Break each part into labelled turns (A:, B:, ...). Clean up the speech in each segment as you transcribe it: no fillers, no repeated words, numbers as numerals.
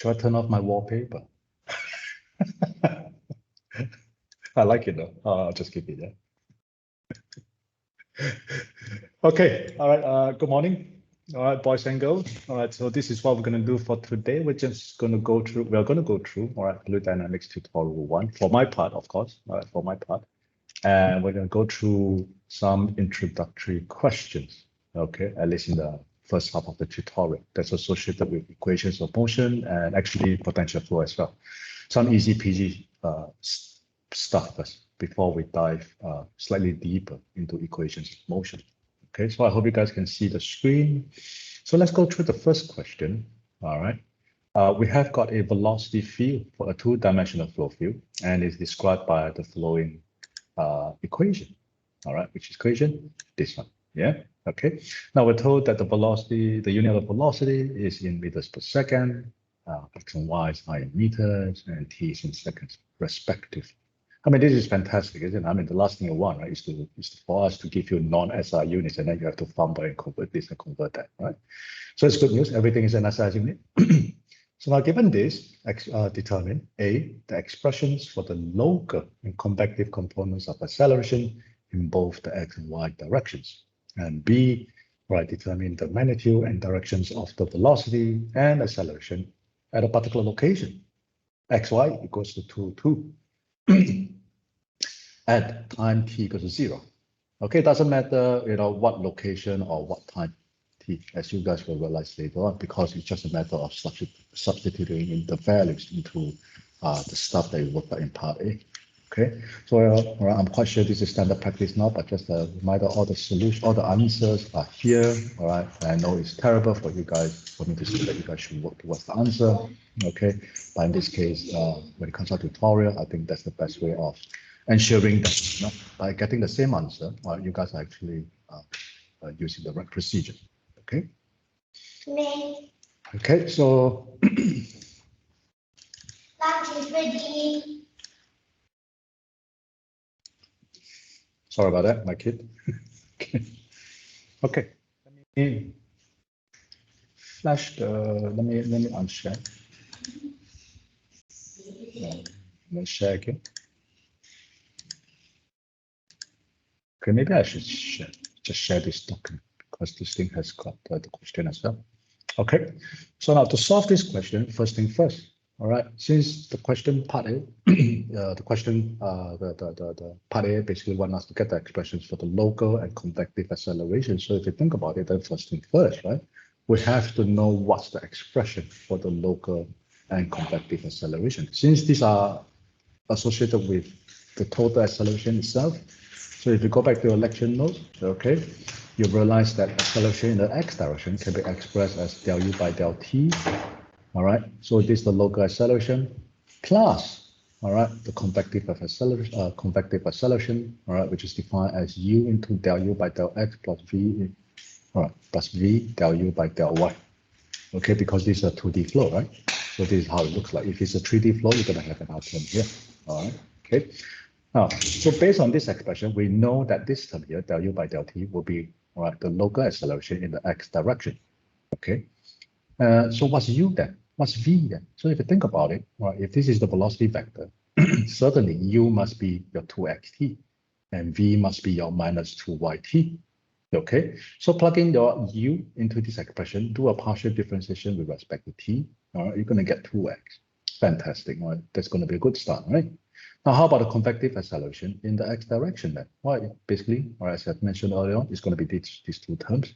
A: Should I turn off my wallpaper? I like it though. I'll just keep it there. Okay, all right, good morning. All right, boys and girls. All right, so this is what we're going to do for today. We're going to go through, all right, Fluid Dynamics tutorial 1, for my part, of course, all right, for my part. And we're going to go through some introductory questions, okay, at least in the first half of the tutorial that's associated with equations of motion and actually potential flow as well. Some easy peasy stuff first before we dive slightly deeper into equations of motion. Okay, so I hope you guys can see the screen. So let's go through the first question. All right. We have got a velocity field for a two-dimensional flow field, and it's described by the following equation. All right, which equation? This one. Yeah. Okay. Now we're told that the velocity, the unit of velocity is in meters per second, x and y are in meters, and t is in seconds, respectively. I mean, this is fantastic, isn't it? I mean, the last thing you want, right, is for us to give you non-SI units, and then you have to fumble and convert this and convert that, right? So it's good news. Everything is an SI unit. So now, given this, determine A, the expressions for the local and convective components of acceleration in both the x and y directions, and B, right, determine the magnitude and directions of the velocity and acceleration at a particular location. Xy equals to 2, at time t equals to 0. Okay, it doesn't matter, what location or what time t, as you guys will realize later on, because it's just a matter of substituting in the values into the stuff that you worked out in part A. Okay, so I'm quite sure this is standard practice now, but just a reminder, all the solutions, all the answers are here. All right, I know it's terrible for you guys, for me to say that you guys should work towards the answer. Okay, but in this case, when it comes to tutorial, I think that's the best way of ensuring that by getting the same answer, you guys are actually using the right procedure. Okay. Okay, so
B: lunch is ready.
A: Sorry about that, my kid. Okay. Let me flash the. Let me unshare. Let's share again. Okay, maybe I should just share this document because this thing has got the question as well. Okay, so now to solve this question, first thing first. All right, since the question part A, the part A basically want us to get the expressions for the local and convective acceleration. So if you think about it, then first thing first, right? We have to know what's the expression for the local and convective acceleration. Since these are associated with the total acceleration itself. So if you go back to your lecture notes, okay, you realize that acceleration in the x direction can be expressed as del u by del t. All right, so this is the local acceleration plus, all right, the convective acceleration, all right, which is defined as u into del u by del x plus v, all right, plus v del u by del y. Okay, because this is a 2D flow, right? So this is how it looks like. If it's a 3D flow, you're going to have an outcome here. All right, okay. Now, so based on this expression, we know that this term here, del u by del t, will be, all right, the local acceleration in the x direction. Okay. So what's u then? What's v then? So if you think about it, right, if this is the velocity vector, certainly u must be your 2xt, and v must be your minus 2yt. Okay, so plug in your u into this expression, do a partial differentiation with respect to t. All right, you're going to get 2x. Fantastic. All right, that's going to be a good start, right? Now, how about the convective acceleration in the x direction then? Well, basically, or as I mentioned earlier on, it's going to be these two terms.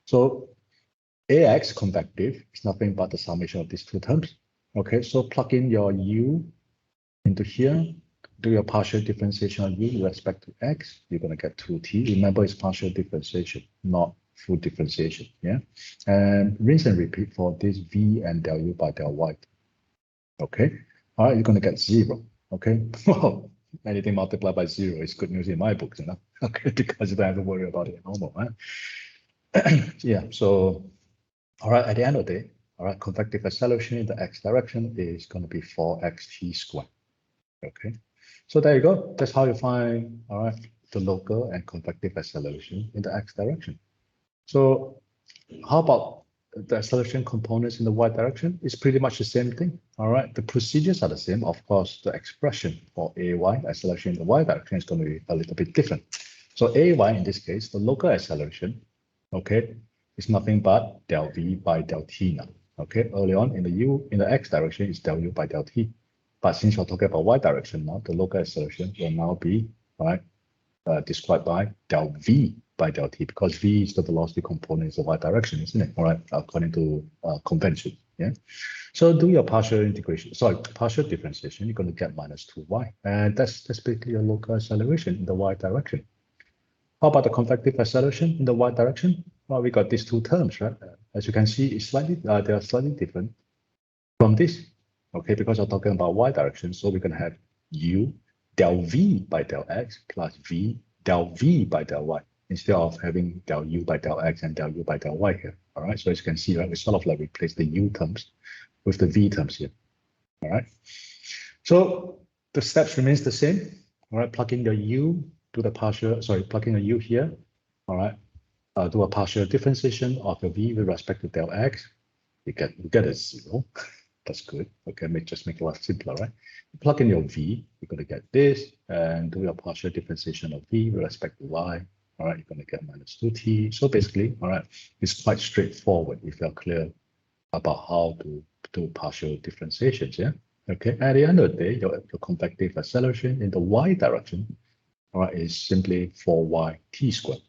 A: So ax convective is nothing but the summation of these two terms. Okay, so plug in your u into here, do your partial differentiation on u with respect to x, you're going to get 2t. Remember, it's partial differentiation, not full differentiation. Yeah, and rinse and repeat for this v and del u by del y. Okay, all right, you're going to get 0. Okay, well, anything multiplied by 0 is good news in my books, Okay, because you don't have to worry about it normal, right? Yeah, so all right, at the end of the day, all right, convective acceleration in the x direction is going to be 4xt squared. Okay, so there you go. That's how you find, all right, the local and convective acceleration in the x direction. So how about the acceleration components in the y direction, it's pretty much the same thing. All right, the procedures are the same. Of course, the expression for AY, acceleration in the y direction, is going to be a little bit different. So AY, in this case, the local acceleration, okay, is nothing but del V by del T now. Okay, early on in the x direction is del U by del T. But since we're talking about y direction now, the local acceleration will now be, right, described by del V by del T, because V is the velocity component in the y direction, isn't it? All right, according to convention. Yeah. So do your partial integration, partial differentiation, you're going to get minus 2y. And that's basically your local acceleration in the y direction. How about the convective acceleration in the y direction? Well, we got these two terms, right? As you can see, it's slightly they are slightly different from this. Okay, because we're talking about y direction, so we're going to have u del v by del x plus v del v by del y, instead of having del u by del x and del u by del y here. All right, so as you can see, right, we sort of like replace the u terms with the v terms here. All right, so the steps remains the same. All right, plugging the u to the partial, plugging a u here. All right, do a partial differentiation of the v with respect to del x. You get a 0. That's good. Okay, just make it a lot simpler, right? Plug in your v, you're going to get this, and do your partial differentiation of v with respect to y. All right, you're going to get minus 2t. So basically, all right, it's quite straightforward if you're clear about how to do partial differentiations. Yeah. Okay. At the end of the day, your convective acceleration in the y direction, all right, is simply 4y t squared.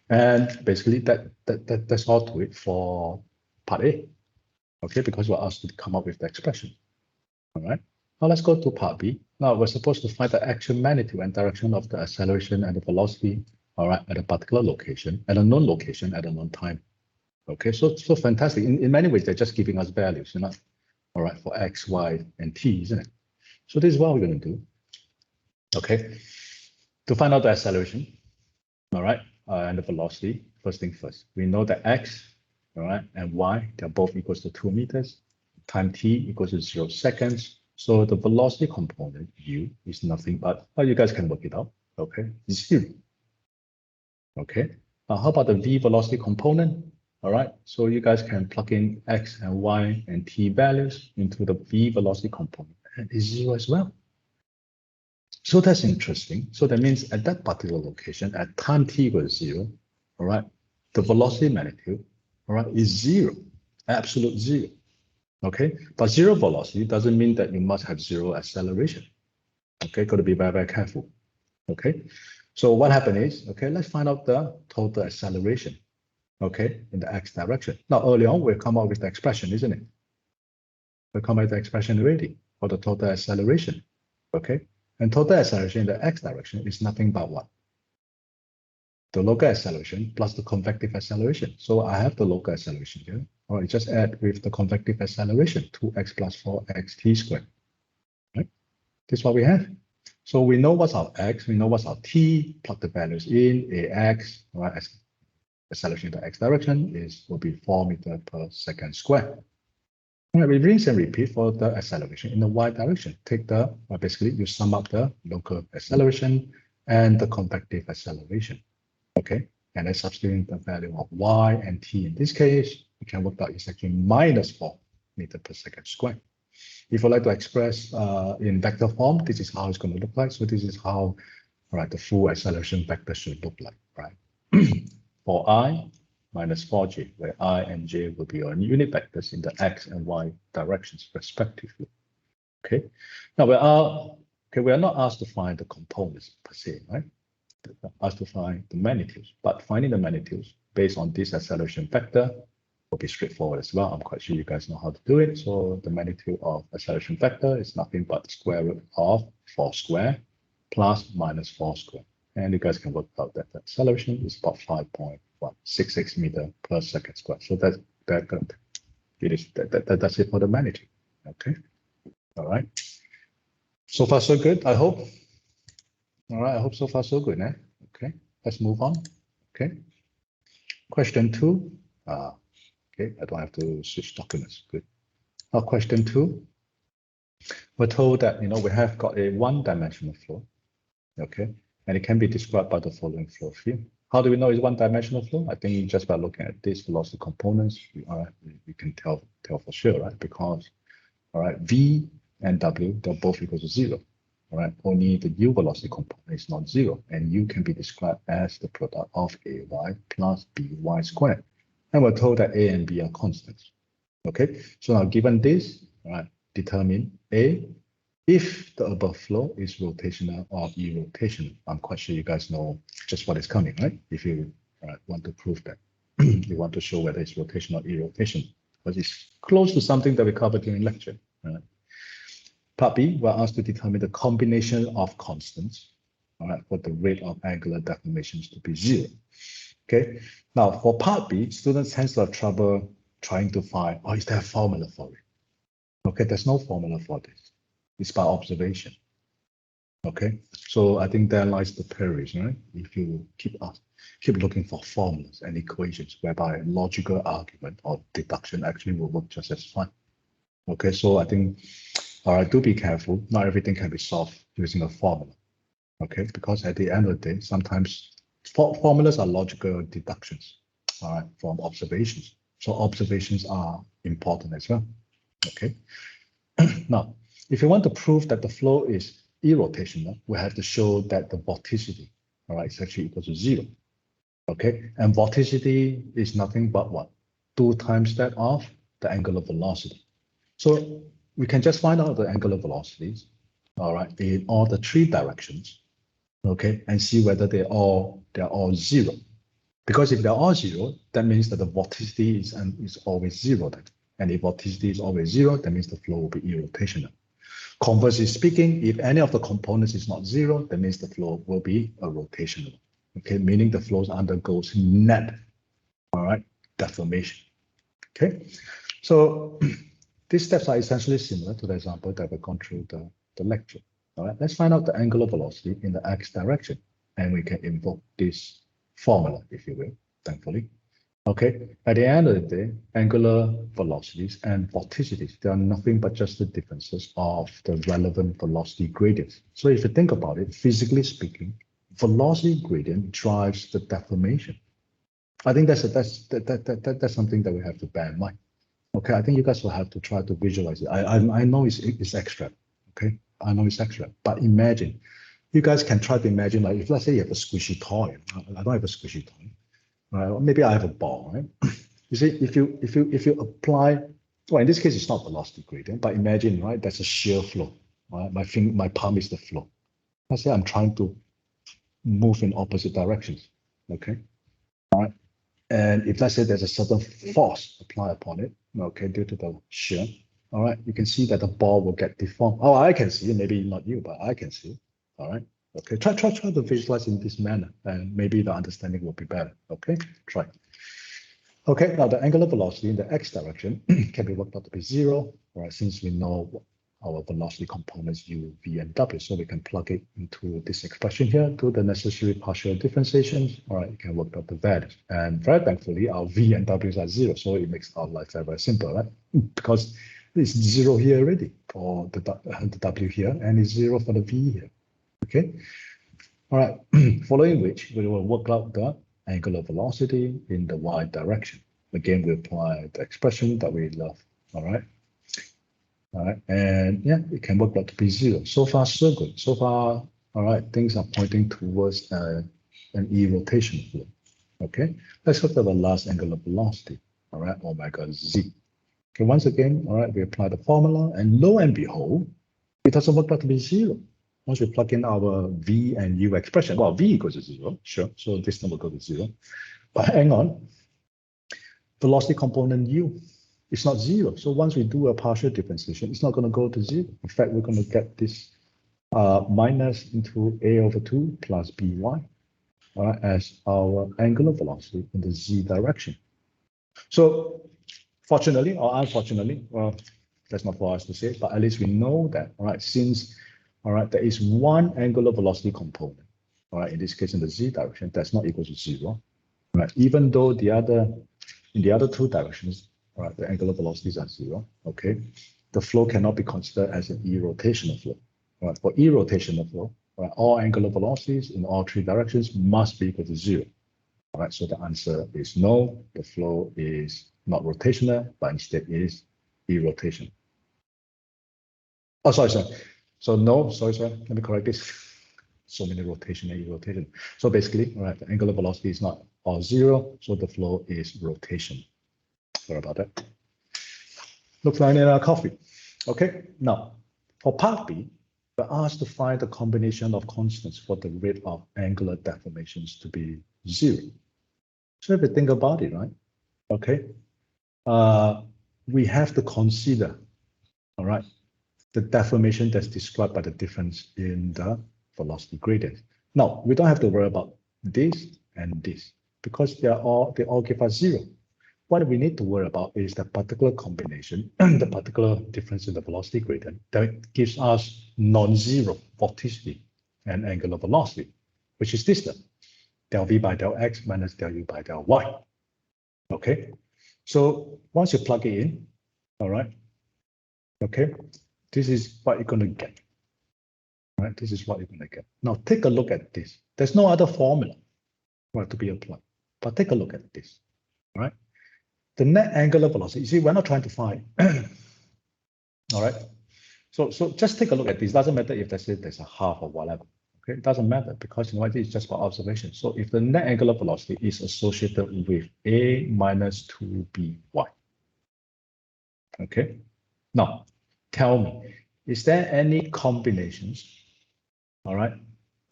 A: And basically, that's all to it for part A. Okay, because we're asked to come up with the expression. All right. Now let's go to part B. Now we're supposed to find the actual magnitude and direction of the acceleration and the velocity, all right, at a particular location, at a known location, at a known time. Okay, so fantastic. In many ways, they're just giving us values, you know, all right, for x, y, and t, isn't it? So this is what we're going to do. Okay, to find out the acceleration, all right, and the velocity. First thing first, we know that x, all right, and y, they're both equals to 2 meters. Time t equals to 0 seconds. So the velocity component, u, is nothing but, well, you guys can work it out, okay, 0. Okay, now how about the v velocity component? All right, so you guys can plug in x and y and t values into the v velocity component, and it's 0 as well. So that's interesting. So that means at that particular location, at time t equals 0, all right, the velocity magnitude, all right, is 0, absolute 0. Okay, but 0 velocity doesn't mean that you must have 0 acceleration. Okay, got to be very, very careful. Okay, so what happened is, okay, let's find out the total acceleration, okay, in the x direction. Now, early on, we'll come up with the expression, isn't it? We'll come up with the expression already for the total acceleration, okay? And total acceleration in the x direction is nothing but what? The local acceleration plus the convective acceleration. So I have the local acceleration here. All right, just add with the convective acceleration, 2x plus 4x t squared. Right? This is what we have. So we know what's our x, we know what's our t, plug the values in, ax, right? Acceleration in the x direction will be 4 meters per second squared. All right, we rinse and repeat for the acceleration in the y direction. Take basically you sum up the local acceleration and the convective acceleration. Okay, and then substituting the value of y and t in this case, we can work out it's actually minus 4 meters per second squared. If you like to express in vector form, this is how it's going to look like. So this is how, all right, the full acceleration vector should look like, right? For I minus 4j, where I and j will be our unit vectors in the x and y directions respectively. Okay. Now we are not asked to find the components per se, right? Asked to find the magnitudes, but finding the magnitudes based on this acceleration vector will be straightforward as well. I'm quite sure you guys know how to do it. So the magnitude of acceleration vector is nothing but the square root of 4 squared plus minus 4 squared. And you guys can work out that the acceleration is about 5.166 meters per second squared. So that's it for the magnitude. Okay. All right. So far, so good, I hope. All right, I hope so far, so good. Eh? Okay, let's move on. Okay. Question 2. Okay, I don't have to switch documents. Good. Now, question 2. We're told that, you know, we have got a one-dimensional flow. Okay, and it can be described by the following flow field. How do we know it's one-dimensional flow? I think just by looking at these velocity components, we can tell for sure, right? Because, all right, V and W, they're both equal to 0. All right, only the U velocity component is not 0, and U can be described as the product of AY plus BY squared. And we're told that A and B are constants. Okay, so now given this, all right, determine A, if the above flow is rotational or irrotational. I'm quite sure you guys know just what is coming, right? If you want to prove that, you want to show whether it's rotational or irrotational, because it's close to something that we covered during lecture. Right? Part B, we're asked to determine the combination of constants, all right, for the rate of angular deformations to be 0. Okay, now for part B, students tend to have trouble trying to find, oh, is there a formula for it? Okay, there's no formula for this. It's by observation. Okay, so I think there lies the perils, right? If you keep looking for formulas and equations whereby logical argument or deduction actually will work just as fine. Okay, so I think, all right, do be careful. Not everything can be solved using a formula. Okay, because at the end of the day, sometimes formulas are logical deductions, all right, from observations. So observations are important as well. Okay, now, if you want to prove that the flow is irrotational, we have to show that the vorticity, all right, is actually equal to 0. Okay, and vorticity is nothing but what? 2 times that of the angular velocity. So we can just find out the angular velocities, all right, in all the 3 directions, okay, and see whether they're all 0. Because if they're all 0, that means that the vorticity is always 0 then. And if vorticity is always 0, that means the flow will be irrotational. Conversely speaking, if any of the components is not 0, that means the flow will be a rotational. Okay, meaning the flow undergoes net, all right, deformation. Okay, so these steps are essentially similar to the example that we've gone through the lecture. All right, let's find out the angular velocity in the x direction, and we can invoke this formula, if you will, thankfully. Okay, at the end of the day, angular velocities and vorticities, they are nothing but just the differences of the relevant velocity gradients. So if you think about it, physically speaking, velocity gradient drives the deformation. I think that's something that we have to bear in mind. Okay, I think you guys will have to try to visualize it. I know it's extra. Okay, I know it's extra, but imagine, you guys can try to imagine, like, if let's say you have a squishy toy. I don't have a squishy toy. Maybe I have a ball, right? You see, if you apply, well, in this case, it's not velocity gradient, but imagine, right, that's a shear flow. Right? My palm is the flow. Let's say I'm trying to move in opposite directions. Okay, all right. And if let's say there's a certain force applied upon it, okay, due to the shear, all right, you can see that the ball will get deformed. Oh, I can see it. Maybe not you, but I can see it. All right. Okay, try to visualize in this manner, and maybe the understanding will be better. Okay, try. Okay, now the angular velocity in the x direction can be worked out to be 0, right? Since we know our velocity components u, v, and w, so we can plug it into this expression here, do the necessary partial differentiations. All right, you can work out the values, and very thankfully our v and w's are 0, so it makes our life very simple, right? Because it's 0 here already for the w here, and it's 0 for the v here. Okay, all right, following which we will work out the angular velocity in the y direction. Again, we apply the expression that we love, all right? All right, and yeah, it can work out to be 0. So far, so good. So far, all right, things are pointing towards an irrotational flow, okay? Let's look at the last angular velocity, all right, omega z. Okay, once again, all right, we apply the formula, and lo and behold, it doesn't work out to be 0. Once we plug in our v and u expression, well, v equals to 0, sure, so this number will go to 0. But hang on, velocity component u is not 0. So once we do a partial differentiation, it's not going to go to 0. In fact, we're going to get this minus into a over 2 plus by as our angular velocity in the z direction. So fortunately or unfortunately, well, that's not for us to say, but at least we know that, all right, since, all right, there is one angular velocity component, all right, in this case in the z direction, that's not equal to 0, right? Even though in the other 2 directions, all right, the angular velocities are 0, okay? The flow cannot be considered as an irrotational flow. All right, for irrotational flow, all right, all angular velocities in all 3 directions must be equal to 0. All right, so the answer is no. The flow is not rotational, but instead is irrotational. Oh, sorry. So no, sorry. Let me correct this. So many rotation and irrotation. So basically, all right, the angular velocity is not all zero, so the flow is rotation. Sorry about that. Looks like in our coffee. Okay, now for part B, we're asked to find the combination of constants for the rate of angular deformations to be zero. So if you think about it, right? Okay, we have to consider, all right, the deformation that's described by the difference in the velocity gradient. Now, we don't have to worry about this and this because they all give us zero. What we need to worry about is the particular combination, the particular difference in the velocity gradient that gives us non-zero vorticity and angular velocity, which is this term, del v by del x minus del u by del y. Okay, so once you plug it in, all right, okay, this is what you're going to get. All right, this is what you're going to get. Now take a look at this. There's no other formula to be applied, but take a look at this. All right, the net angular velocity. You see, we're not trying to find. All right, so just take a look at this. Doesn't matter if there's a half or whatever. Okay, it doesn't matter because you know it's just for observation. So if the net angular velocity is associated with a minus 2by, okay. Now tell me, is there any combinations? All right,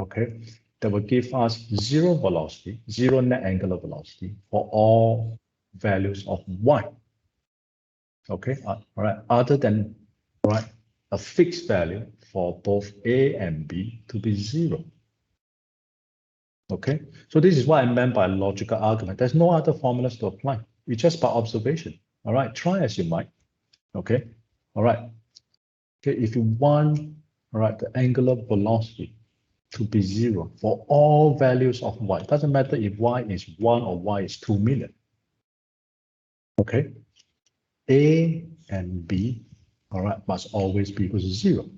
A: okay, that will give us zero velocity, zero net angular velocity for all values of y. Okay, all right, other than right a fixed value for both a and b to be zero. Okay, so this is what I meant by logical argument. There's no other formulas to apply. It's just by observation. All right, try as you might. Okay, all right. Okay, if you want, all right, the angular velocity to be zero for all values of y. It doesn't matter if y is 1 or y is 2 million. Okay, a and b, all right, must always be equal to 0.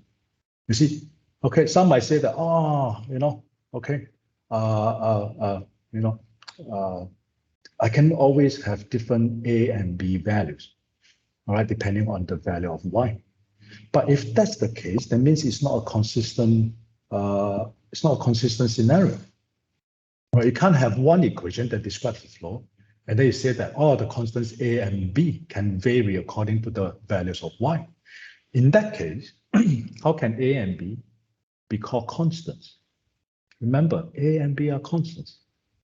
A: You see, okay, some might say that, oh, you know, okay, you know, I can always have different a and b values, all right, depending on the value of y. But if that's the case, that means it's not a consistent scenario. Right? You can't have one equation that describes the flow, and then you say that all the constants a and b can vary according to the values of y. In that case, how can a and b be called constants? Remember, a and b are constants.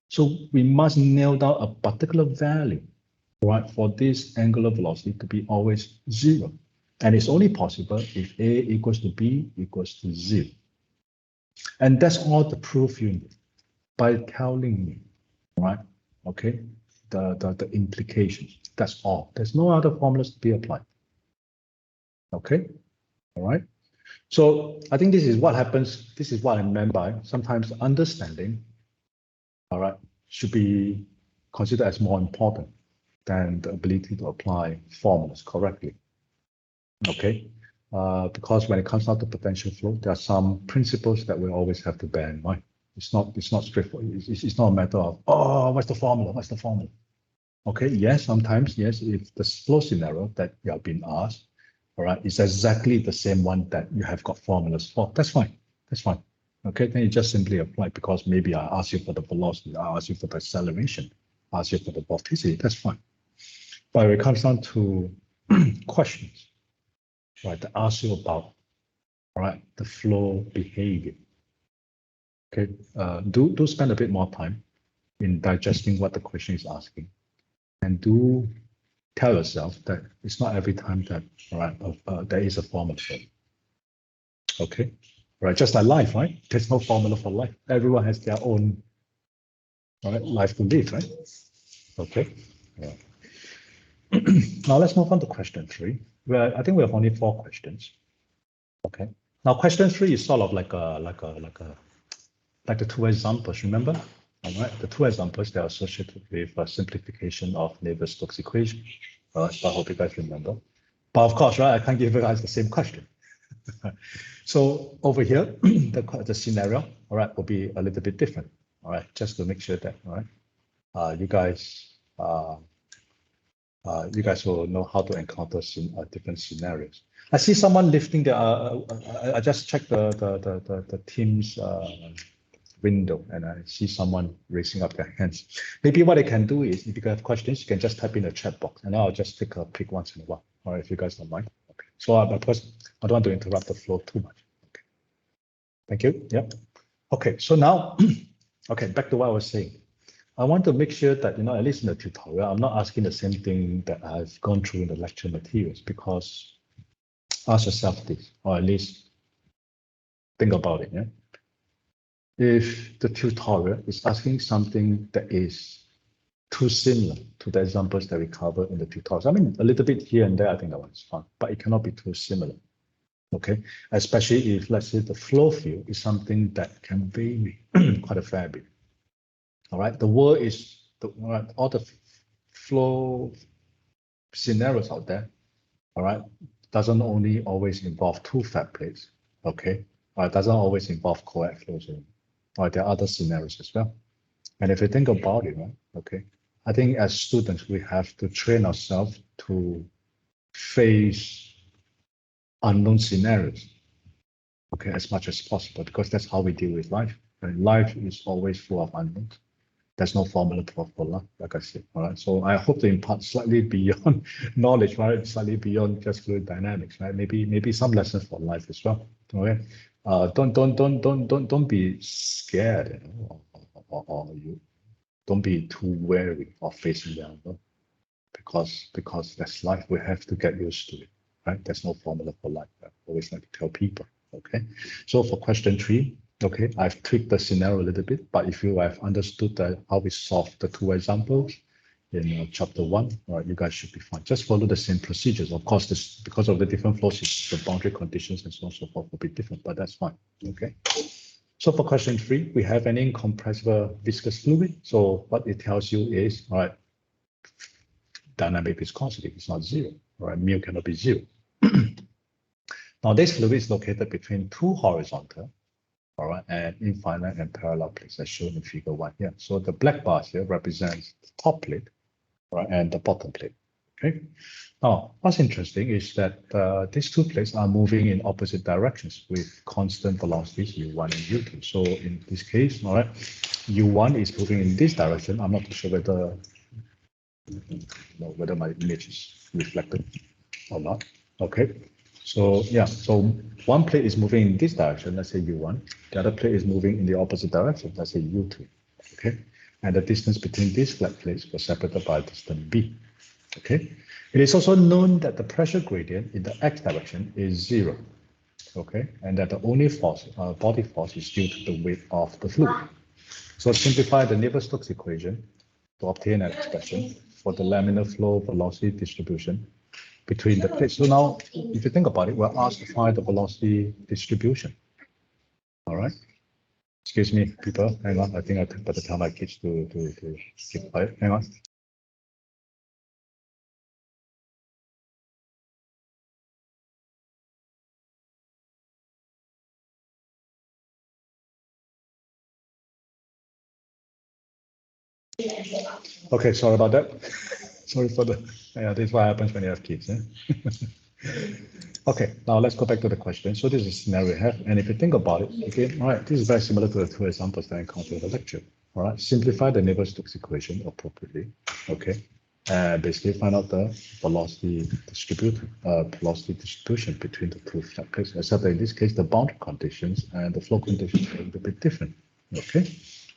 A: So we must nail down a particular value, right, for this angular velocity to be always 0. And it's only possible if a equals to b equals to 0. And that's all the proof you need by telling me, right? Okay, the implications. That's all. There's no other formulas to be applied. Okay, all right. So I think this is what happens. This is what I meant by sometimes understanding, all right, should be considered as more important than the ability to apply formulas correctly. Okay, because when it comes down to potential flow, there are some principles that we always have to bear in mind. It's not straightforward. It's not a matter of, oh, what's the formula? What's the formula? Okay, yes, sometimes, yes, if the flow scenario that you have been asked, all right, is exactly the same one that you have got formulas for, that's fine. That's fine. Okay, then you just simply apply because maybe I ask you for the velocity, I ask you for the acceleration, I ask you for the vorticity, that's fine. But when it comes down to questions, right, that ask you about, all right, the flow behavior. Okay, do spend a bit more time in digesting what the question is asking, and do tell yourself that it's not every time that, all right, there is a formula for it. Okay, right, just like life, right? There's no formula for life. Everyone has their own, all right, life to live, right? Okay. Yeah. Now let's move on to question 3. Well, I think we have only 4 questions. Okay. Now question 3 is sort of like the 2 examples. Remember, all right? The 2 examples that are associated with a simplification of Navier-Stokes equation. All right. So I hope you guys remember. But of course, right, I can't give you guys the same question. So over here, the scenario, all right, will be a little bit different. All right, just to make sure that, all right, you guys will know how to encounter different scenarios. I see someone lifting the. I just checked the Teams window, and I see someone raising up their hands. Maybe what I can do is, if you have questions, you can just type in the chat box, and I'll just take a peek once in a while. All right, if you guys don't mind. Okay. So, of course, I don't want to interrupt the flow too much. Okay. Thank you. Yep. Okay. So now, okay, back to what I was saying. I want to make sure that, at least in the tutorial, I'm not asking the same thing that I've gone through in the lecture materials, because ask yourself this, or at least think about it. Yeah. If the tutorial is asking something that is too similar to the examples that we covered in the tutorials, I mean, a little bit here and there, I think that one's fine, but it cannot be too similar. Okay, especially if, let's say, the flow field is something that can vary quite a fair bit. All right, the world is all the flow scenarios out there. All right, doesn't only always involve two fat plates. Okay, it doesn't always involve co-act flows. Or there are other scenarios as well. And if you think about it, right? Okay, I think as students we have to train ourselves to face unknown scenarios. Okay, as much as possible, because that's how we deal with life. Right? Life is always full of unknowns. There's no formula for life, like I said. All right. So I hope to impart slightly beyond knowledge, right? Slightly beyond just fluid dynamics, right? Maybe some lessons for life as well. Okay. Don't be scared, or you don't be too wary of facing the unknown, because that's life. We have to get used to it, right? There's no formula for life. I always like to tell people. Okay. So for question 3. Okay, I've tweaked the scenario a little bit, but if you have understood how we solved the two examples in chapter 1, all right, you guys should be fine. Just follow the same procedures. Of course, because of the different flows, the boundary conditions and so on and so forth will be different, but that's fine. Okay. So for question 3, we have an incompressible viscous fluid. So what it tells you is, all right, dynamic viscosity is not 0. All right, mu cannot be 0. Now this fluid is located between two horizontal, all right, and infinite and parallel plates, as shown in figure 1 here. So the black bars here represents the top plate, right, and the bottom plate. Okay. Now, what's interesting is that these two plates are moving in opposite directions with constant velocities u1 and u2. So in this case, all right, u1 is moving in this direction. I'm not too sure whether my image is reflected or not. Okay. So yeah, so one plate is moving in this direction, let's say u1. The other plate is moving in the opposite direction, let's say u2. Okay, and the distance between these flat plates was separated by a distance b. Okay, it is also known that the pressure gradient in the x direction is 0. Okay, and that the only force, body force, is due to the weight of the fluid. So simplify the Navier-Stokes equation to obtain an expression for the laminar flow velocity distribution between the plates. So now, if you think about it, we're asked to find the velocity distribution. All right. Excuse me, people. Hang on. I think I better tell my kids to keep quiet. Hang on. Okay, sorry about that. Sorry for the. Yeah, this is what happens when you have kids. Okay, now let's go back to the question. So this is a scenario we have, and if you think about it, okay, all right, this is very similar to the two examples that I encountered in the lecture. All right, simplify the Navier-Stokes equation appropriately. Okay, basically find out the velocity distribution between the two flat plates. Except that in this case, the boundary conditions and the flow conditions are a little bit different. Okay,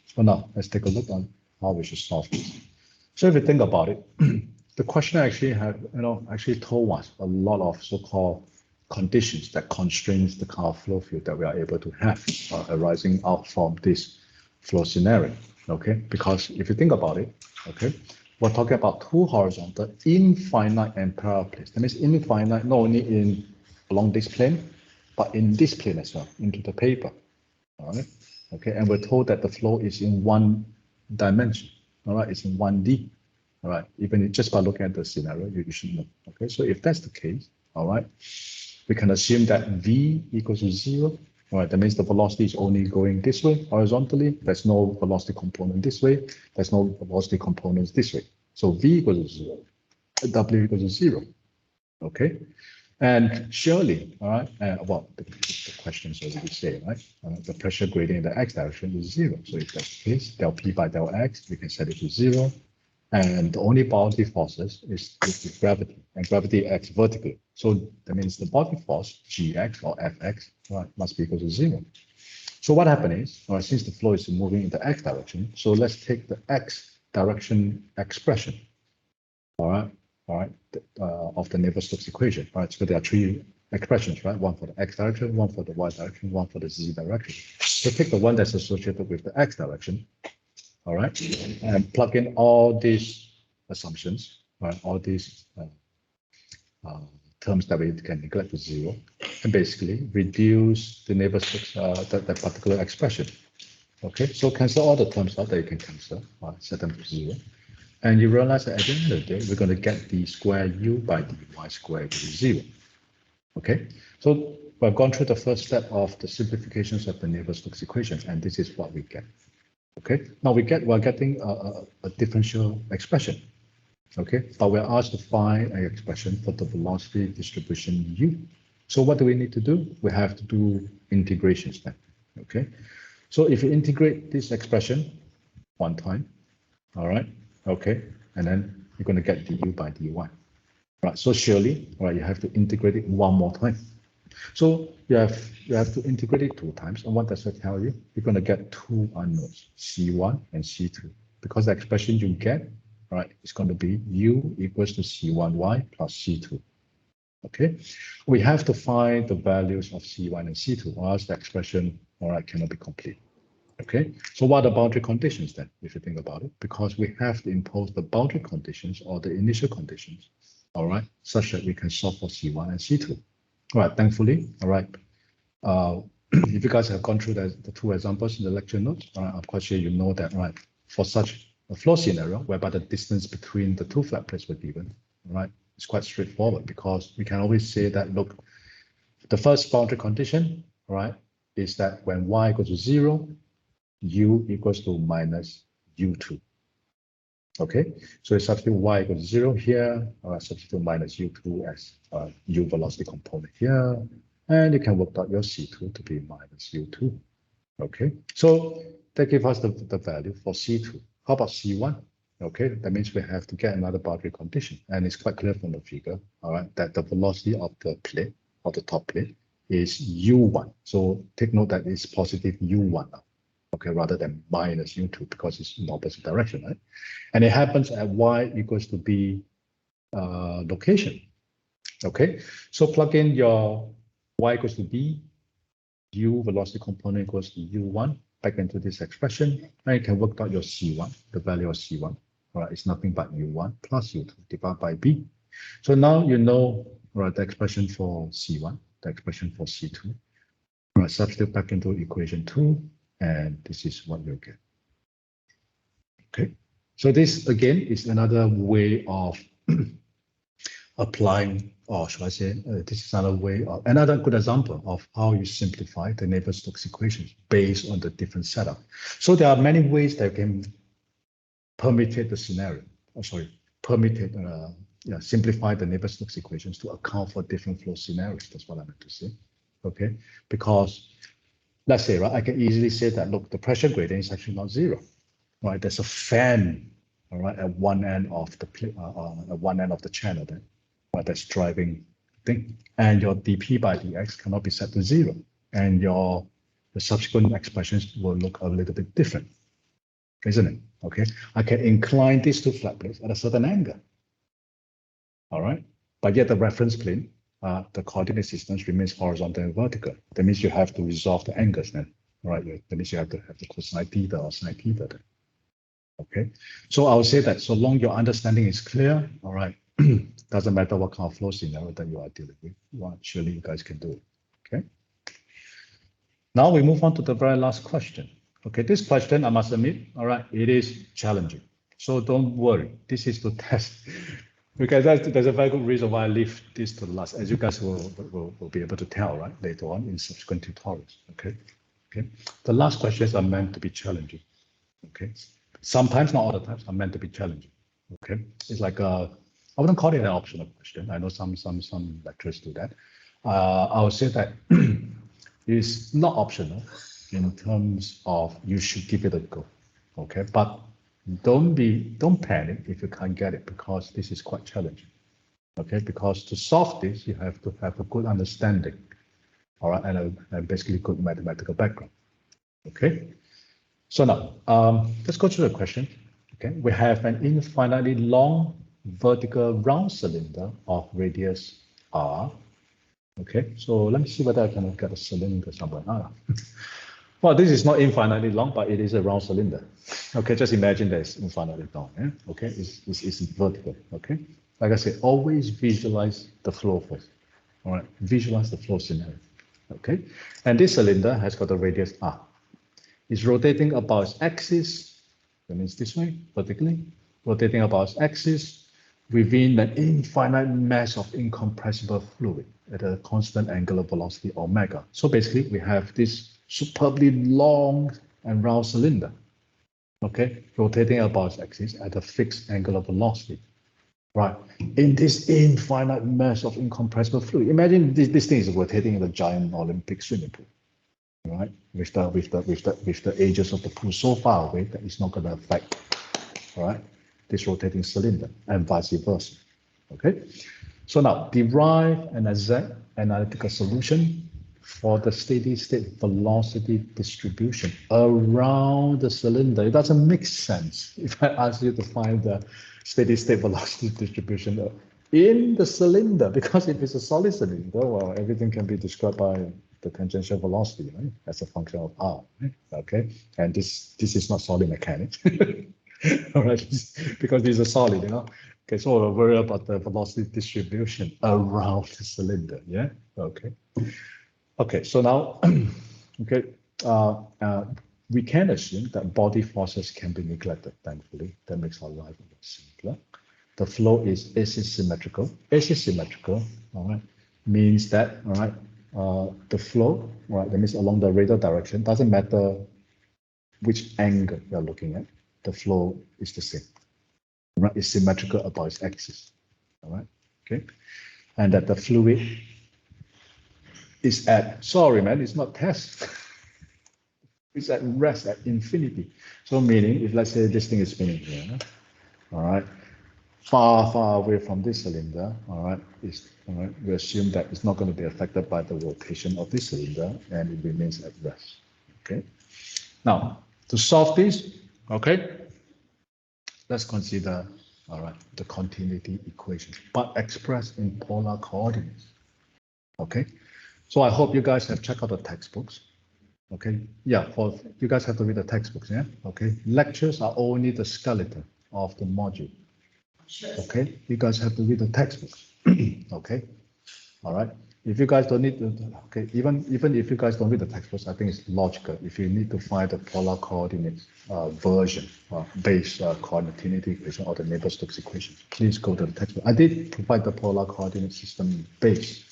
A: so now let's take a look on how we should solve this. So if you think about it, the question actually told us a lot of so-called conditions that constrains the kind of flow field that we are able to have arising out from this flow scenario. Okay, because if you think about it, okay, we're talking about two horizontal, infinite and parallel plates. That means infinite not only along this plane, but in this plane as well, into the paper. All right. Okay, and we're told that the flow is in one dimension. All right, it's in 1D. All right, even just by looking at the scenario, you should know. Okay, so if that's the case, all right, we can assume that V equals to 0 All right, that means the velocity is only going this way horizontally. There's no velocity component this way. There's no velocity components this way. So v equals to 0, w equals to 0. Okay, and surely, all right, well, the questions already say, right, the pressure gradient in the x direction is 0. So if that's the case, del p by del x, we can set it to 0. And the only boundary forces is gravity, and gravity acts vertically. So that means the boundary force, gx or fx, right, must be equal to 0. So what happened is, all right, since the flow is moving in the x direction, so let's take the x direction expression, all right, of the Navier-Stokes equation, right? So there are three expressions, right? One for the x direction, one for the y direction, one for the z direction. So take the one that's associated with the x direction, all right, and plug in all these assumptions, right? All these terms that we can neglect to 0, and basically reduce the Navier-Stokes, that particular expression. Okay, so cancel all the terms out that you can cancel, right? Set them to 0. And you realize that at the end of the day, we're going to get the square u by dy squared equal to 0. Okay, so we've gone through the first step of the simplifications of the Navier-Stokes equations, and this is what we get. Okay, now we're getting a differential expression. Okay, but we're asked to find an expression for the velocity distribution u. So what do we need to do? We have to do integrations then. Okay, so if you integrate this expression one time, all right, okay, and then you're going to get du by dy. Right, so surely, right, you have to integrate it one more time. So you have to integrate it 2 times. And what does that tell you? You're going to get 2 unknowns, C1 and C2, because the expression you get, right, is going to be u equals to C1y plus C2. Okay, we have to find the values of C1 and C2, or else the expression, all right, cannot be complete. Okay, so what are the boundary conditions then, if you think about it? Because we have to impose the boundary conditions or the initial conditions, all right, such that we can solve for C1 and C2. All right, thankfully, all right. If you guys have gone through the 2 examples in the lecture notes, I'm quite sure you know that, right, for such a flow scenario whereby the distance between the 2 flat plates were given, right, it's quite straightforward, because we can always say that, look, the first boundary condition, right, is that when y equals to 0, u equals to minus u2. Okay, so substitute y equals to 0 here, substitute minus u2 as u velocity component here, and you can work out your C2 to be minus u2. Okay, so that gives us the value for C2. How about C1? Okay, that means we have to get another boundary condition, and it's quite clear from the figure, all right, that the velocity of the plate, of the top plate, is u1. So take note that it's positive u1 now. Okay, rather than minus u2, because it's in opposite direction, right? And it happens at y equals to b location. Okay, so plug in your y equals to b, u velocity component equals to u1 back into this expression, and you can work out your c1, the value of c1. All right, it's nothing but u1 plus u2 divided by b. So now you know, right, the expression for c1, the expression for c2. Right, substitute back into equation 2. And this is what you'll get. Okay, so this again is another way of applying, or should I say, this is another way of, another good example of how you simplify the Navier-Stokes equations based on the different setup. So there are many ways that you can permutate the scenario. Simplify the Navier-Stokes equations to account for different flow scenarios. That's what I meant to say. Okay, because let's say, right, I can easily say that, look, the pressure gradient is actually not 0, right? There's a fan, all right, at one end of the channel then, right, that's driving thing, and your dp by dx cannot be set to 0, and the subsequent expressions will look a little bit different, isn't it? Okay, I can incline these 2 flat plates at a certain angle, all right, but yet the reference plane, the coordinate systems remains horizontal and vertical. That means you have to resolve the angles then, right? That means you have to have the cosine theta or sine theta then. Okay, so I would say that so long your understanding is clear, all right, doesn't matter what kind of flow scenario that you are dealing with, well, surely you guys can do it. Okay. Now we move on to the very last question. Okay, this question, I must admit, all right, it is challenging. So don't worry, this is to test Okay, there's a very good reason why I leave this to the last, as you guys will be able to tell, right, later on in subsequent tutorials. Okay. The last questions are meant to be challenging. Okay. Sometimes, not all the times, are meant to be challenging. Okay. It's like I wouldn't call it an optional question. I know some lecturers do that. I would say that it's not optional in terms of you should give it a go. Okay, but don't panic if you can't get it, because this is quite challenging. Okay, because to solve this, you have to have a good understanding, all right, and basically good mathematical background. Okay, so now let's go through the question. Okay, we have an infinitely long vertical round cylinder of radius r. Okay, so let me see whether I can get a cylinder somewhere. Well, this is not infinitely long, but it is a round cylinder. Okay, just imagine that it's infinitely long. Yeah? Okay, it's vertical. Okay, like I said, always visualize the flow first. All right, visualize the flow scenario. Okay, and this cylinder has got a radius r. It's rotating about its axis. That means this way, vertically, rotating about its axis within an infinite mass of incompressible fluid at a constant angular velocity omega. So basically, we have this superbly long and round cylinder, okay, rotating about its axis at a fixed angular velocity, right? In this infinite mass of incompressible fluid, imagine this thing is rotating in a giant Olympic swimming pool, right? With the edges of the pool so far away that it's not going to affect, all right, this rotating cylinder, and vice versa. Okay, so now derive an exact analytical solution for the steady state velocity distribution around the cylinder. It doesn't make sense if I ask you to find the steady state velocity distribution in the cylinder, because if it's a solid cylinder, well, everything can be described by the tangential velocity, right, as a function of r. Right? Okay, and this is not solid mechanics. All right, because these are solid, you know. Okay, so we'll worry about the velocity distribution around the cylinder. Yeah. Okay. Okay. So now, okay, we can assume that body forces can be neglected. Thankfully, that makes our life a lot simpler. The flow is asymmetrical. Asymmetrical, all right, means that, all right, the flow, all right, that means along the radial direction. Doesn't matter which angle you're looking at, the flow is the same. Right? It's symmetrical about its axis. All right. Okay. And that the fluid is at, sorry man, it's not test. It's at rest, at infinity. So meaning, if let's say this thing is spinning here, all right, far away from this cylinder, all right, we assume that it's not going to be affected by the rotation of this cylinder, and it remains at rest. Okay. Now, to solve this, okay, let's consider, all right, the continuity equation, but expressed in polar coordinates. Okay, so I hope you guys have checked out the textbooks. Okay, yeah, for you guys have to read the textbooks. Yeah, okay. Lectures are only the skeleton of the module. Okay, you guys have to read the textbooks. Okay, all right. If you guys don't need to, okay, even if you guys don't read the textbooks, I think it's logical. If you need to find the polar coordinates version, base continuity equation or the Navier-Stokes equation, please go to the textbook. I did provide the polar coordinate system base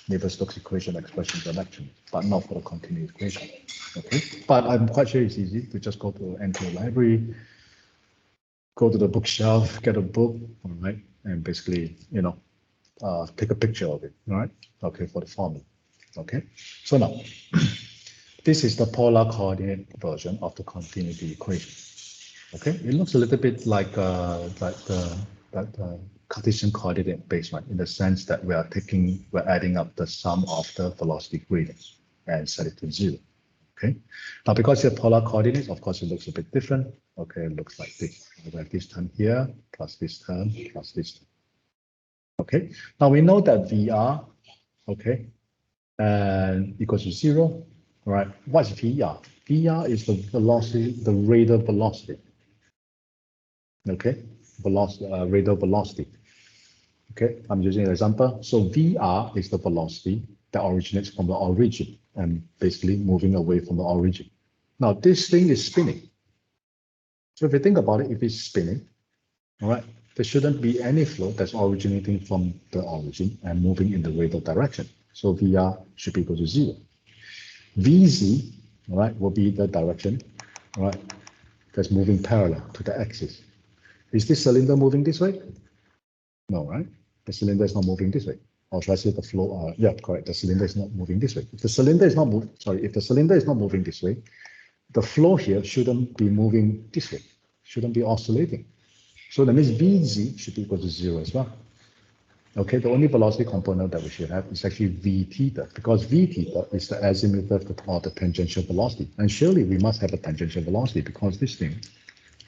A: Navier-Stokes equation expression for lecture, but not for the continuity equation. Okay, but I'm quite sure it's easy to just go to enter library, go to the bookshelf, get a book, all right, and basically, you know, take a picture of it, all right? Okay, for the formula. Okay, so now this is the polar coordinate version of the continuity equation. Okay, it looks a little bit like the Cartesian coordinate base one, in the sense that we're adding up the sum of the velocity gradients and set it to 0. Okay, now because it's polar coordinates, of course, it looks a bit different. Okay, it looks like this. We have this term here plus this term plus this term. Okay, now we know that VR, okay, and equals to 0, right? What's VR? VR is the velocity, the radial velocity. Okay, velocity, radial velocity. Okay, I'm using an example. So VR is the velocity that originates from the origin and basically moving away from the origin. Now this thing is spinning. So if you think about it, if it's spinning, all right, there shouldn't be any flow that's originating from the origin and moving in the radial direction. So VR should be equal to 0. VZ, all right, will be the direction, all right, that's moving parallel to the axis. Is this cylinder moving this way? No, right? The cylinder is not moving this way. Or should I say the flow? Yeah, correct. The cylinder is not moving this way. If the cylinder is not moving, if the cylinder is not moving this way, the flow here shouldn't be moving this way, shouldn't be oscillating. So that means VZ should be equal to 0 as well. Okay, the only velocity component that we should have is actually V theta, because V theta is the azimuth or the tangential velocity. And surely we must have a tangential velocity because this thing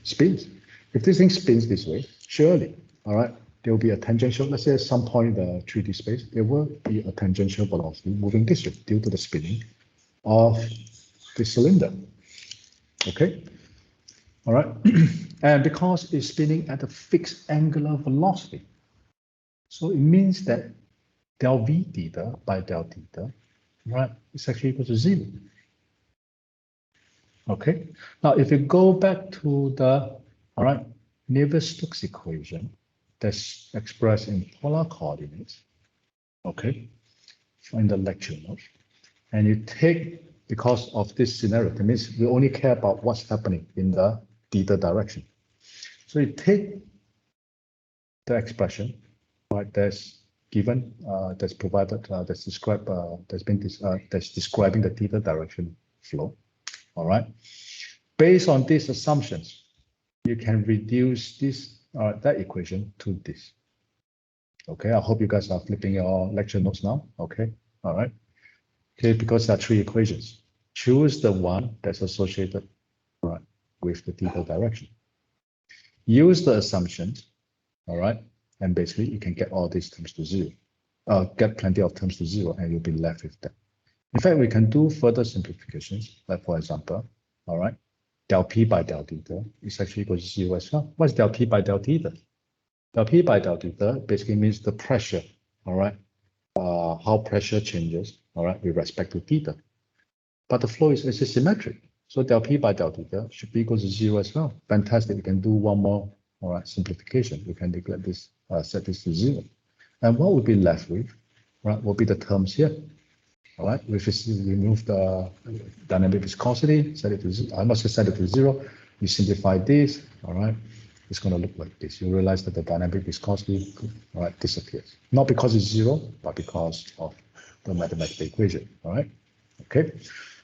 A: spins. If this thing spins this way, surely, all right, there will be a tangential, let's say at some point in the 3D space, there will be a tangential velocity moving this way due to the spinning of the cylinder. Okay, all right, and because it's spinning at a fixed angular velocity, so it means that del V theta by del theta, right, is actually equal to 0. Okay, now if you go back to the, all right, Navier-Stokes equation that's expressed in polar coordinates, okay, in the lecture notes, and you take, because of this scenario, that means we only care about what's happening in the theta direction. So you take the expression, right, that's given, that's provided, that's described, that's describing the theta direction flow, all right. Based on these assumptions, you can reduce this, that equation to this. Okay, I hope you guys are flipping your lecture notes now. Okay, all right. Okay, because there are 3 equations. Choose the one that's associated, right, with the theta direction. Use the assumptions, all right, and basically you can get all these terms to 0. Get plenty of terms to 0, and you'll be left with that. In fact, we can do further simplifications, like for example, all right, del P by del theta is actually equal to 0 as well. What's del P by del theta? Del P by del theta basically means the pressure, all right, how pressure changes, all right, with respect to theta. But the flow is symmetric. So del P by del theta should be equal to 0 as well. Fantastic. We can do one more, all right, simplification. We can declare this, set this to 0. And what we'll be left with, right, will be the terms here. All right, we remove the dynamic viscosity, set it to 0. I must set it to 0. You simplify this, all right, it's going to look like this. You realize that the dynamic viscosity, all right, disappears. Not because it's 0, but because of the mathematical equation, all right? Okay,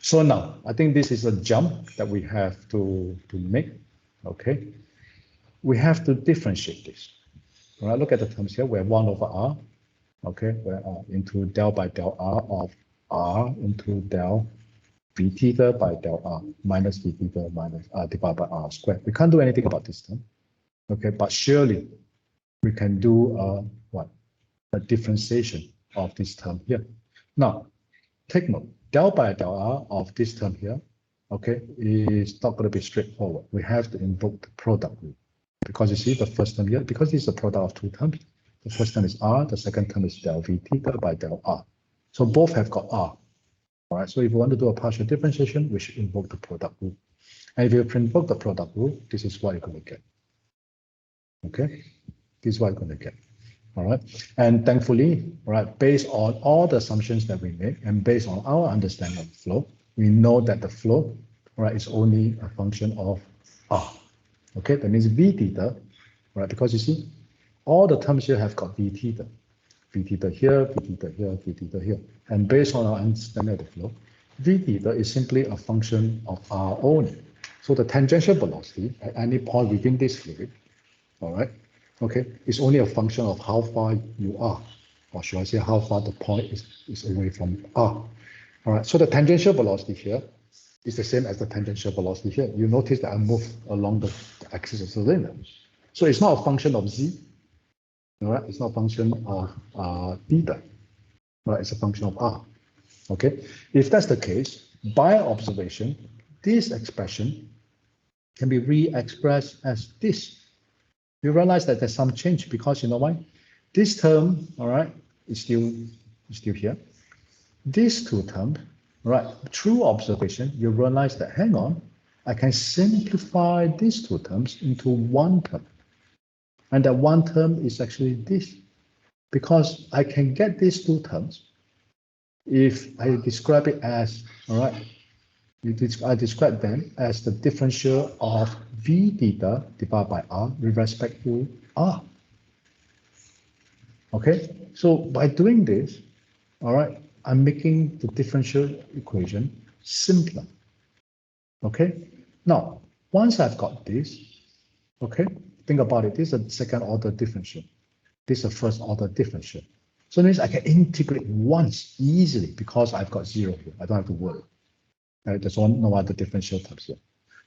A: so now I think this is a jump that we have to make, okay? We have to differentiate this. All right, look at the terms here. We have 1 over r, okay, where into del by del r of r into del v theta by del r minus v theta minus divided by r squared. We can't do anything about this term, okay, but surely we can do what? A differentiation of this term here. Now, take note, del by del r of this term here, okay, is not going to be straightforward. We have to invoke the product rule. Because you see the first term here, because this is a product of 2 terms, the first term is r, the second term is del v theta by del r. So both have got r. All right, so if you want to do a partial differentiation, we should invoke the product rule. And if you invoke the product rule, this is what you're going to get. Okay, this is what you're going to get. All right, and thankfully, all right, based on all the assumptions that we make and based on our understanding of flow, we know that the flow, all right, is only a function of r. Okay, that means v theta, right? Because you see, all the terms here have got v theta here, v theta here, v theta here. And based on our understanding of the flow, v theta is simply a function of r only. So the tangential velocity at any point within this fluid, all right, okay, is only a function of how far you are, or should I say how far the point is away from r. All right, so the tangential velocity here is the same as the tangential velocity here. You notice that I move along the axis of the cylinder. So it's not a function of z, all right? It's not a function of theta, right? It's a function of r, okay? If that's the case, by observation, this expression can be re-expressed as this. You realize that there's some change because you know why? This term, all right, is still here. These 2 terms, right, through observation, you realize that, hang on, I can simplify these 2 terms into 1 term. And that one term is actually this, because I can get these two terms if I describe it as, all right, I describe them as the differential of v theta divided by r with respect to r. Okay, so by doing this, all right, I'm making the differential equation simpler. Okay, now once I've got this, okay, think about it. This is a second order differential. This is a first order differential. So it means I can integrate once easily because I've got zero here. I don't have to worry. Right? There's no other differential terms here.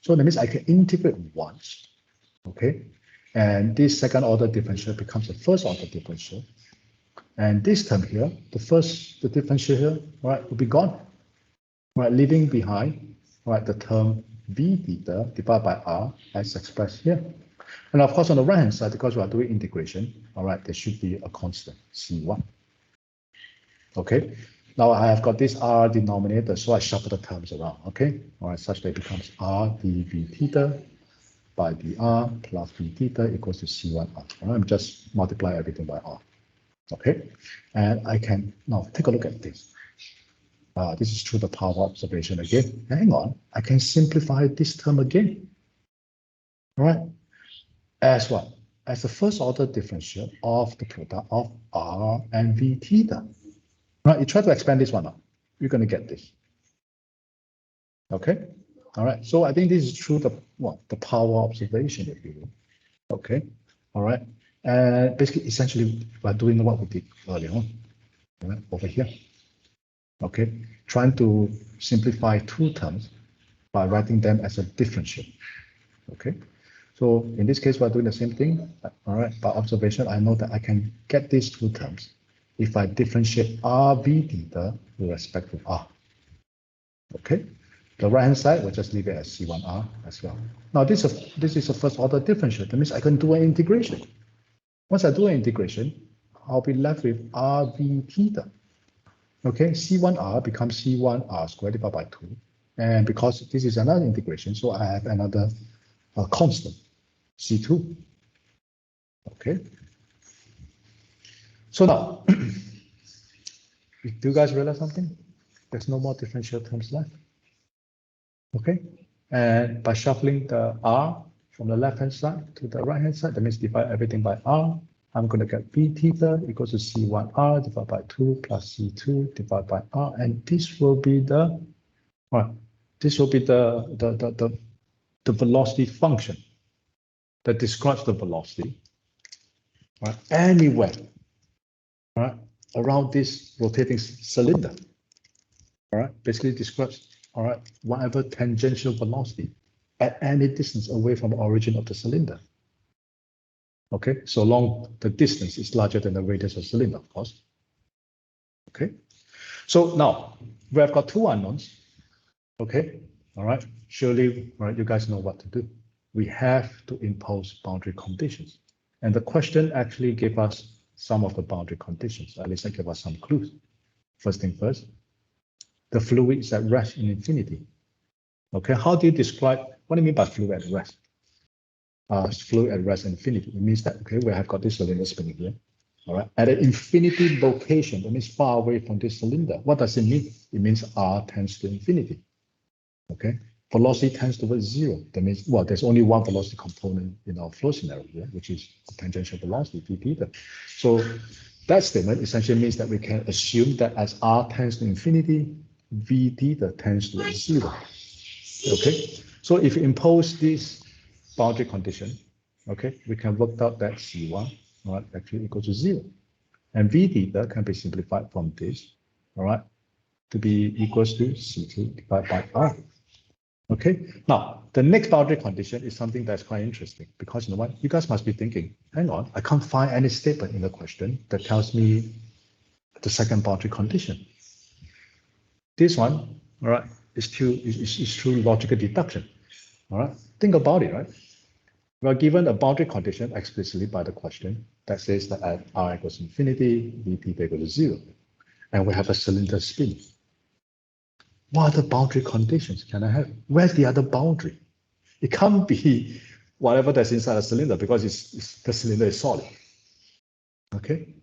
A: So that means I can integrate once. Okay, and this second order differential becomes a first order differential. And this term here, the differential here, right, will be gone. Right, leaving behind, right, the term v theta divided by r as expressed here. And of course, on the right hand side, because we are doing integration, all right, there should be a constant c1. Okay, now I have got this r denominator, so I shuffle the terms around. Okay, all right, such that it becomes r dv theta by dr plus v theta equals to c1r. All right, I'm just multiply everything by r. Okay, and I can now take a look at this. This is through the power observation again. Hang on, I can simplify this term again. All right, as what? As the first order differential of the product of r and v theta. Right, you try to expand this one out, you're going to get this. Okay, all right. So I think this is through the power observation, if you will. Okay, all right. And basically, essentially, we're doing what we did earlier on, right, over here. Okay, trying to simplify two terms by writing them as a differential. Okay, so in this case, we're doing the same thing. All right, by observation, I know that I can get these two terms if I differentiate r v theta with respect to r. Okay, the right hand side, we'll just leave it as c1r as well. Now this is a first order differential. That means I can do an integration. Once I do an integration, I'll be left with r v theta. Okay, c1r becomes c1r squared divided by 2. And because this is another integration, so I have another constant, c2. Okay. So now, do you guys realize something? There's no more differential terms left. Okay, and by shuffling the r from the left-hand side to the right-hand side, that means divide everything by r. I'm going to get v theta equals to c1r divided by 2 plus c2 divided by r, and this will be the velocity function that describes the velocity, right, anywhere, right, around this rotating cylinder. All right, basically describes, all right, whatever tangential velocity at any distance away from the origin of the cylinder. Okay, so long the distance is larger than the radius of the cylinder, of course. Okay, so now we have got two unknowns. Okay, all right, surely, all right, you guys know what to do. We have to impose boundary conditions. And the question actually gave us some of the boundary conditions, at least it gave us some clues. First thing first, the fluid is at rest in infinity. Okay, how do you describe, what do you mean by fluid at rest? Fluid at rest in infinity. It means that, okay, we have got this cylinder spinning here. All right, at an infinity location, that means far away from this cylinder. What does it mean? It means r tends to infinity. Okay, velocity tends towards zero. That means, well, there's only one velocity component in our flow scenario here, which is the tangential velocity, v theta. So that statement essentially means that we can assume that as r tends to infinity, v theta tends to zero. Okay, so if you impose this boundary condition, okay, we can work out that c1, all right, actually equals to 0. And v theta can be simplified from this, all right, to be equals to c2 divided by r. Okay, now the next boundary condition is something that's quite interesting, because you know what, you guys must be thinking, hang on, I can't find any statement in the question that tells me the second boundary condition. This one, all right, is through logical deduction. All right, think about it, right? We are given a boundary condition explicitly by the question that says that at r equals infinity, v theta equals to 0, and we have a cylinder spin. What other boundary conditions can I have? Where's the other boundary? It can't be, whatever that's inside the cylinder, because the cylinder is solid. Okay.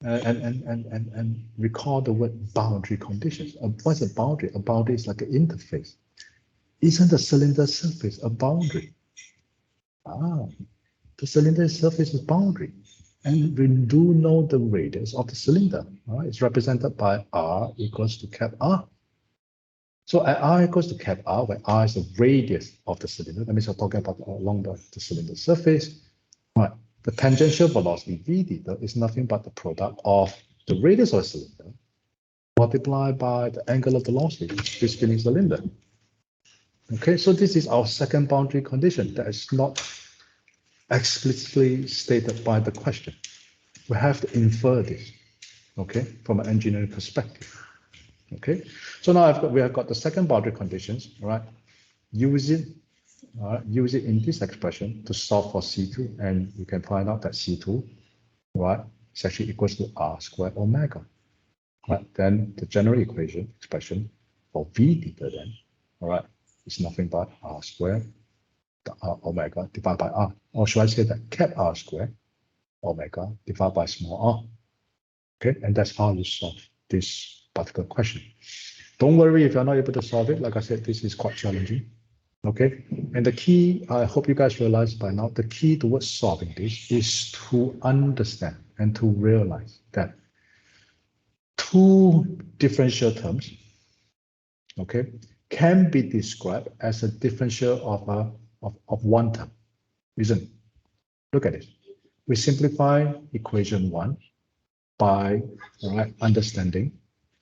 A: And recall the word boundary conditions. What's a boundary? A boundary is like an interface. Isn't the cylinder surface a boundary? The cylinder surface is boundary. And we do know the radius of the cylinder. Right? It's represented by R equals to cap R. So at R equals to cap R, where R is the radius of the cylinder, that means we're talking about along the cylinder surface. Right. The tangential velocity v theta is nothing but the product of the radius of the cylinder multiplied by the angular velocity of this spinning cylinder. Okay, so this is our second boundary condition that is not explicitly stated by the question. We have to infer this, okay, from an engineering perspective. Okay, so now we have got the second boundary conditions, all right? Use it in this expression to solve for C2, and you can find out that C2, right, is actually equals to R squared omega. Right, then the general expression for V theta then, all right, is nothing but R squared omega divided by R. Or should I say that cap R squared omega divided by small r. Okay, and that's how you solve this particular question. Don't worry if you're not able to solve it. Like I said, this is quite challenging. Okay, and the key, I hope you guys realize by now, the key towards solving this is to understand and to realize that two differential terms, okay, can be described as a differential of one term, isn't it? Look at it. We simplify equation 1 by understanding,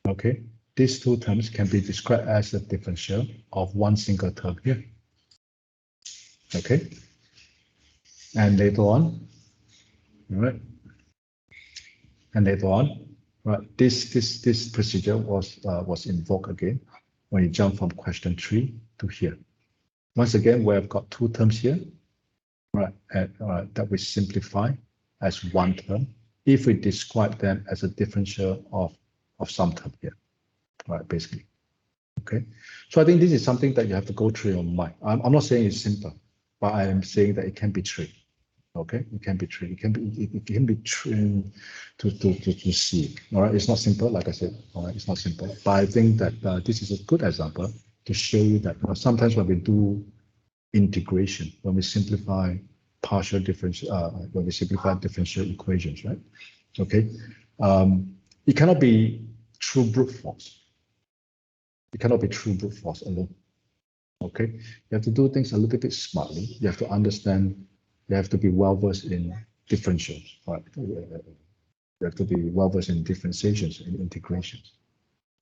A: okay, these two terms can be described as a differential of one single term here. Okay, and later on, right, right, this procedure was invoked again when you jump from question 3 to here. Once again, we have got two terms here, right, that we simplify as one term if we describe them as a differential of some term here, right, basically. Okay, so I think this is something that you have to go through your mind. I'm not saying it's simple, but I am saying that it can be tricky. Okay, it can be tricky. It can be trained to see. All right, it's not simple, like I said. All right, it's not simple. But I think that this is a good example to show you that sometimes when we do integration, when we simplify partial differential, when we simplify differential equations, right? Okay, it cannot be true brute force. It cannot be true brute force alone. Okay, you have to do things a little bit smartly. You have to understand. You have to be well versed in differentials, right? You have to be well versed in differentiations and integrations,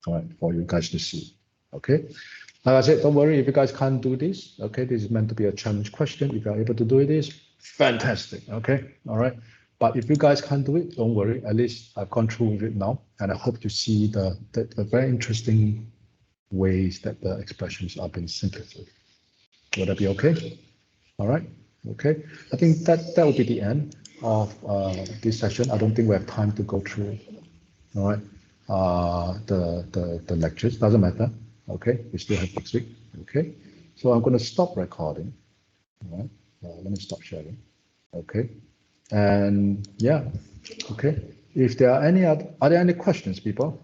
A: all right, for you guys to see. Okay, like I said, don't worry if you guys can't do this. Okay, this is meant to be a challenge question. If you're able to do this, fantastic. Okay, all right. But if you guys can't do it, don't worry. At least I've gone through with it now, and I hope to see the very interesting ways that the expressions are being simplified. Would that be okay? All right. Okay. I think that will be the end of this session. I don't think we have time to go through. All right. The lectures doesn't matter. Okay. We still have next week. Okay. So I'm going to stop recording. All right. Let me stop sharing. Okay. And yeah. Okay. If there are there any questions, people?